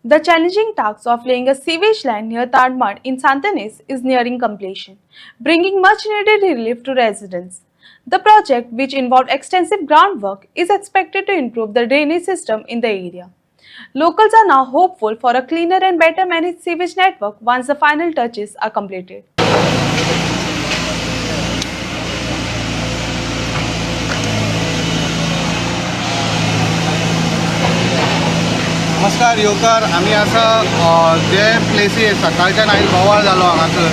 The challenging task of laying a sewage line near Tadmad in Santanes is nearing completion, bringing much needed relief to residents. The project, which involved extensive groundwork, is expected to improve the drainage system in the area. Locals are now hopeful for a cleaner and better managed sewage network once the final touches are completed. नमस्कार येवकार आमी आसा जे प्लेसीर सकाळच्यान आयज बोवाळ जालो हांगासर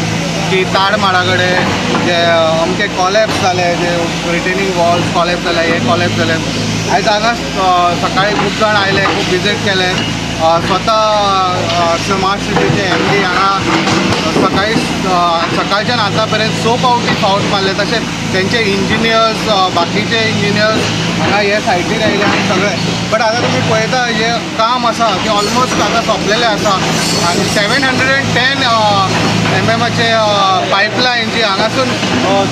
की ताडमाडा कडेन जे अमके कॉलेप्स जाले जे रिटेनिंग वॉल्स कॉलेप्स जाले हे कॉलेप्स जाले आयज हांगा सकाळी खूब जाण आयले खूब विजीट केले स्वता स्मार्ट सिटीचे MD हांगा सकाळच्यान आतां पर्यंत 6 फावटी फावट मारले तशेंच तेंचे इंजिनियर्स बाकीचे इंजिनियर्स हांगा हे सायटीर आयले आनी सगळे बट आतां तुमी पळयता हे काम आसा ते ऑलमोस्ट आतां सोंपलेलें आसा आनी 710 MMचे पायपलायन जी हांगासून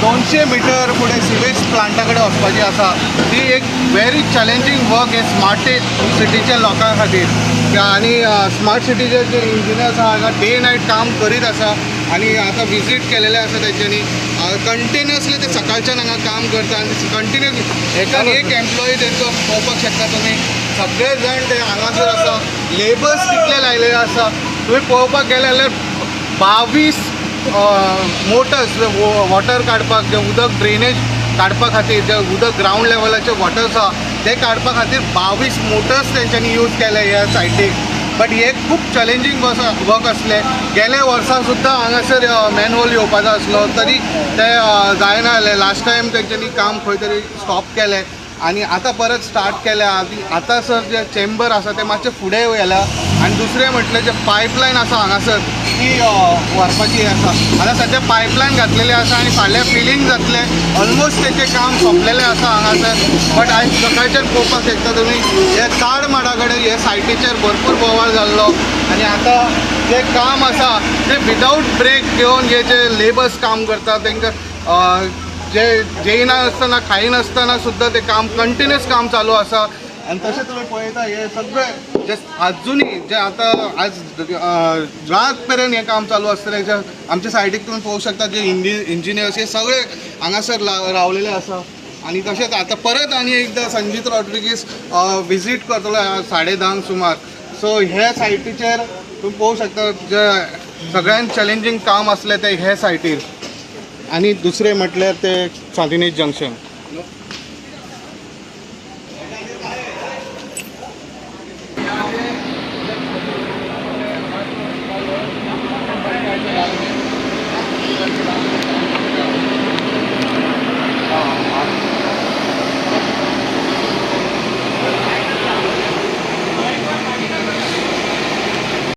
200 मिटर फुडें सिवेज प्लांटा कडेन वचपाची आसा ती एक व्हेरी चॅलेंजींग वर्क हे स्मार्ट सिटीच्या लोकां खातीर आनी स्मार्ट सिटीचे जे इंजिनियर्स आसा हांगा डे नायट काम करीत आसा आनी आतां विजीट केलेले आसा तेंच्यांनी कंटिन्युअसली ते सकाळच्यान हांगा काम करता आनी कंटिन्युअसली एकान एक एम्प्लॉई तेंचो पळोवपाक शकता तुमी सगळे जाण ते हांगासर आसा लेबर्स कितले लायलेले आसा तुमी पळोवपाक गेले जाल्यार 22 मोटर्स वॉटर काडपाक जे उदक ड्रेनेज काडपा खातीर जे उदक ग्रावंड लेवलाचे वॉटर्स आसा ते काडपा खातीर 22 मोटर्स तेंच्यांनी यूज केले ह्या सायटीक बट हे खूब चॅलेंजींग वर्क असले गेले वर्सा सुद्दां हांगासर मॅनहोल येवपाचो आसलो तरी ते जायना जालें लास्ट टायम तेंच्यांनी काम खंय तरी स्टॉप केलें आनी आतां परत स्टार्ट केल्या आतां सर जे चेंबर आसा ते मातशे फुडें गेल्या आनी दुसरें म्हटलें जे पायपलायन आसा हांगासर ती व्हरपाची आसा आतां सद्या पायपलायन घातलेली आसा आनी फाल्यां फिलींग जातलें ऑलमोस्ट तेचें काम सोंपलेलें आसा हांगासर बट आयज सकाळच्यान पळोवपाक शकता तुमी हे ताडमाडा कडेन हे सायटीचेर भरपूर बोवाळ जाल्लो आनी आतां जें काम आसा तें विदावट ब्रेक घेवन हे जे लेबर्स काम करता तांकां जे जेयनासतना खायनासतना सुद्दां ते काम कंटिन्युअस काम चालू आसा आनी तशें तुमी पळयता हे सगळे जे आजुनी जे आतां आज रात पर्यंत हें काम चालू आसतलें जे आमच्या सायडीक तुमी पळोवंक शकता जे इंजिनियर्स हे सगळे हांगासर रावलेले आसा आनी तशेंच आतां परत आनी एकदां संजीत रॉड्रिगीस विजीट करतलो 10:30 सुमार सो हे सायटीचेर तुमी पळोवंक शकता जे सगळ्यांत चॅलेंजींग काम आसलें तें हे सायटीर आनी दुसरें म्हटल्यार ते सांतिनेज जंक्शन